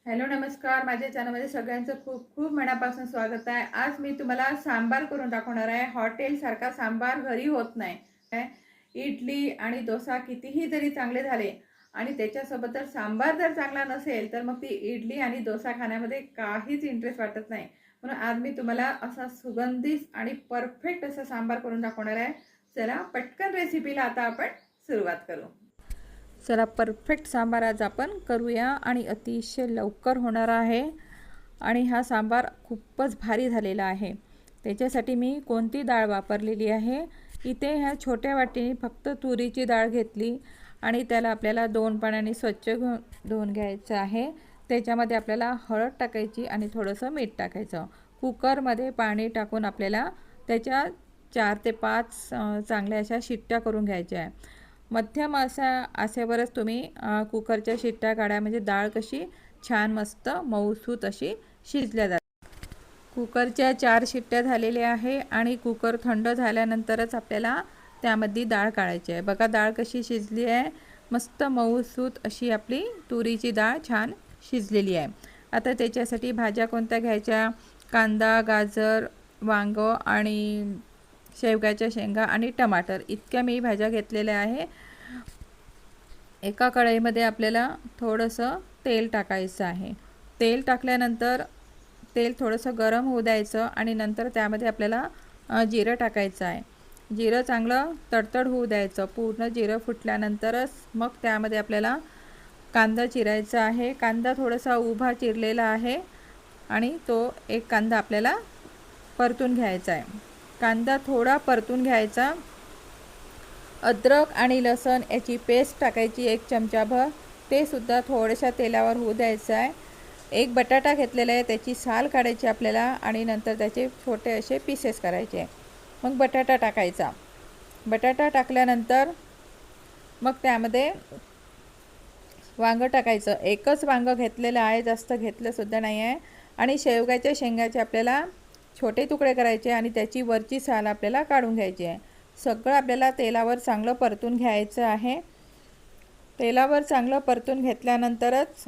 Hello नमस्कार, माझ्या चॅनलमध्ये सगळ्यांचं खूप खूप मनापासून स्वागत आहे। आज मी तुम्हाला सांबार करून दाखवणार आहे। हॉटेल सारखा सांबार घरी होत नाही। इडली आणि डोसा कितीही जरी चांगले झाले आणि त्याच्यासोबत जर सांबार जर चांगला नसेल तर मग ती इडली आणि डोसा खाण्यामध्ये काहीच इंटरेस्ट वाटत नाही। म्हणून आज मी तुम्हाला असा सुगंधित आणि परफेक्ट असा सांबार करून दाखवणार आहे। चला पटकन रेसिपीला आता आपण सुरुवात करू। चला परफेक्ट सांबार आज आपण करूया आणि अतिशय लवकर होणार आहे आणि हा सांबार खूपच भारी झालेला आहे। त्याच्यासाठी मी कोणती डाळ वापरलेली आहे, इथे ह्या छोट्या वाटीने फक्त तुरीची डाळ घेतली आणि त्याला आपल्याला 2 पाण्याने स्वच्छ धुवून घ्यायचं आहे। त्याच्यामध्ये आपल्याला हळद टाकायची आणि थोडंसं मीठ टाकायचं। कुकरमध्ये पाणी टाकून आपल्याला त्याच्या 4 ते 5 चांगल्या अशा शिट्ट्या करून घ्यायच्या आहे। मध्यम आचेवरच तुम्ही कुकरच्या शिट्ट्या काढा, म्हणजे डाळ कशी छान मस्त मऊसूत अशी शिजल्या जाते। कुकरच्या 4 शिट्ट्या झालेल्या आहे आणि कुकर थंड झाल्यानंतरच आपल्याला त्यामध्ये डाळ काढायची आहे। बघा डाळ कशी शिजली आहे, मस्त मऊसूत अशी आपली तुरीची डाळ छान शिजलेली आहे। आता त्याच्यासाठी भाज्या कोणत्या घ्यायच्या, कांदा, गाजर, वांग आणि शेवग्याच्या शेंगा आणि टमाटर इतक्या मी भाज्या घेतलेल्या आहे। एका कढईमध्ये आपल्याला थोडंसं तेल टाकायचं आहे। तेल टाकल्यानंतर तेल थोडंसं गरम होऊ द्यायचं आणि नंतर त्यामध्ये आपल्याला जिरं टाकायचं आहे। जिरं चांगलं तडतड होऊ द्यायचं। पूर्ण जिरं फुटल्यानंतरच मग त्यामध्ये आपल्याला कांदा चिरायचा आहे। कांदा थोडासा उभा चिरलेला आहे आणि तो एक कांदा आपल्याला परतून घ्यायचा आहे। कांदा थोडा परतून घ्यायचा। अद्रक आणि लसूण याची पेस्ट टाकायची 1 चमचाभर, ते सुद्धा थोड्याशा तेलावर होऊ द्यायचं आहे। एक बटाटा घेतलेला आहे, त्याची साल काढायची आपल्याला आणि नंतर त्याचे छोटे असे पीसेस करायचे। मग बटाटा टाकायचा। बटाटा टाकल्यानंतर मग त्यामध्ये वांगं टाकायचं। एकच वांगं घेतलेलं आहे, जास्त घेतलं सुद्धा नाही आहे। आणि शेवग्याच्या शेंगाचे आपल्याला छोटे तुकडे करायचे आणि त्याची वरची साल आपल्याला काढून घ्यायची आहे। सगळं आपल्याला तेलावर चांगलं परतून घ्यायचं आहे। तेलावर चांगलं परतून घेतल्यानंतरच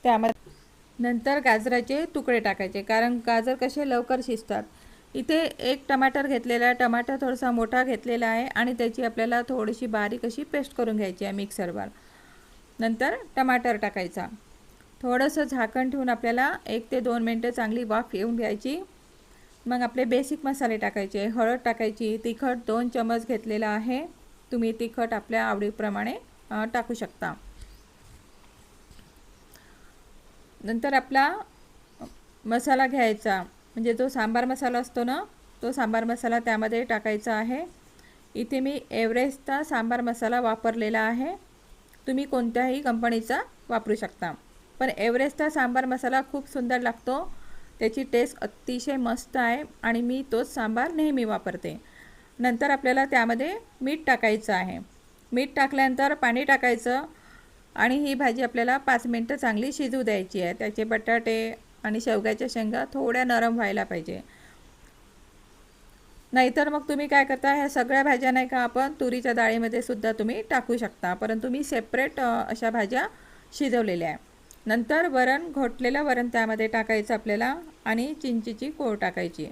त्यामध्ये नंतर गाजराचे तुकडे टाकायचे, कारण गाजर कसे लवकर शिजतात। इथे 1 टमाटर घेतलेला आहे। टमाटर थोडासा मोठा घेतलेला आहे आणि त्याची आपल्याला थोडीशी बारीक अशी पेस्ट करून घ्यायची आहे मिक्सरवर। नंतर टमाटर टाकायचा। थोडंसं झाकण ठेवून आपल्याला 1 ते 2 मिनिटं चांगली वाफ येऊन घ्यायची। मग आपले बेसिक मसाले टाकायचे। हळद टाकायची, तिखट 2 चमच घेतलेला आहे। तुम्ही तिखट आपल्या आवडीप्रमाणे टाकू शकता। नंतर आपला मसाला घ्यायचा, म्हणजे जो सांबार मसाला असतो ना, तो सांबार मसाला त्यामध्ये टाकायचा आहे। इथे मी एव्हरेस्टचा सांबार मसाला वापरलेला आहे। तुम्ही कोणत्याही कंपनीचा वापरू शकता, पण एव्हरेस्टचा सांबार मसाला खूप सुंदर लागतो। त्याची टेस्ट अतिशय मस्त आहे आणि मी तोच सांबार नेहमी वापरते। नंतर आपल्याला त्यामध्ये मीठ टाकायचं आहे। मीठ टाकल्यानंतर पाणी टाकायचं आणि ही भाजी आपल्याला 5 मिनिटं चांगली शिजू द्यायची आहे। त्याचे बटाटे आणि शेवग्याच्या शेंगा थोड्या नरम व्हायला पाहिजे। नाहीतर मग तुम्ही काय करता, ह्या सगळ्या भाज्या नाही का आपण तुरीच्या डाळीमध्ये सुद्धा तुम्ही टाकू शकता, परंतु मी सेपरेट अशा भाज्या शिजवलेल्या आहे। नंतर वरण, घोटलेलं वरण त्यामध्ये टाकायचं आपल्याला आणि चिंचेची कोळ टाकायची,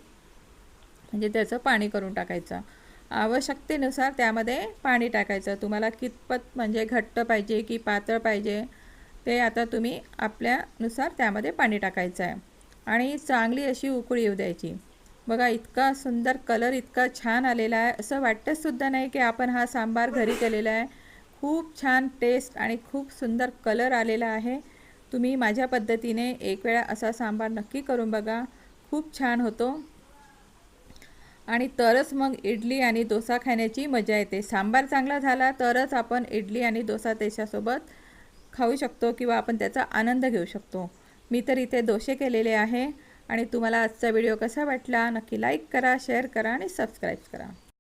म्हणजे त्याचं पाणी करून टाकायचं। आवश्यकतेनुसार त्यामध्ये पाणी टाकायचं। तुम्हाला कितपत म्हणजे घट्ट पाहिजे की पातळ पाहिजे ते आता तुम्ही आपल्यानुसार त्यामध्ये पाणी टाकायचं आहे आणि चांगली अशी उकळी येऊ द्यायची। बघा इतका सुंदर कलर, इतका छान आलेला आहे, असं वाटतच सुद्धा नाही की आपण हा सांबार घरी केलेला आहे। खूप छान टेस्ट आणि खूप सुंदर कलर आलेला आहे। तुम्ही माझ्या पद्धतीने एक वेळा असा सांबार नक्की करून बघा, खूप छान होतो आणि तरच मग इडली आणि डोसा खाण्याची मजा येते। सांबार चांगला झाला तरच आपण इडली आणि डोसा त्याच्यासोबत खाऊ शकतो किंवा आपण त्याचा आनंद घेऊ शकतो। मी तर इथे डोसे केलेले आहे आणि तुम्हाला आजचा व्हिडिओ कसा वाटला नक्की लाईक करा, शेअर करा आणि सबस्क्राईब करा।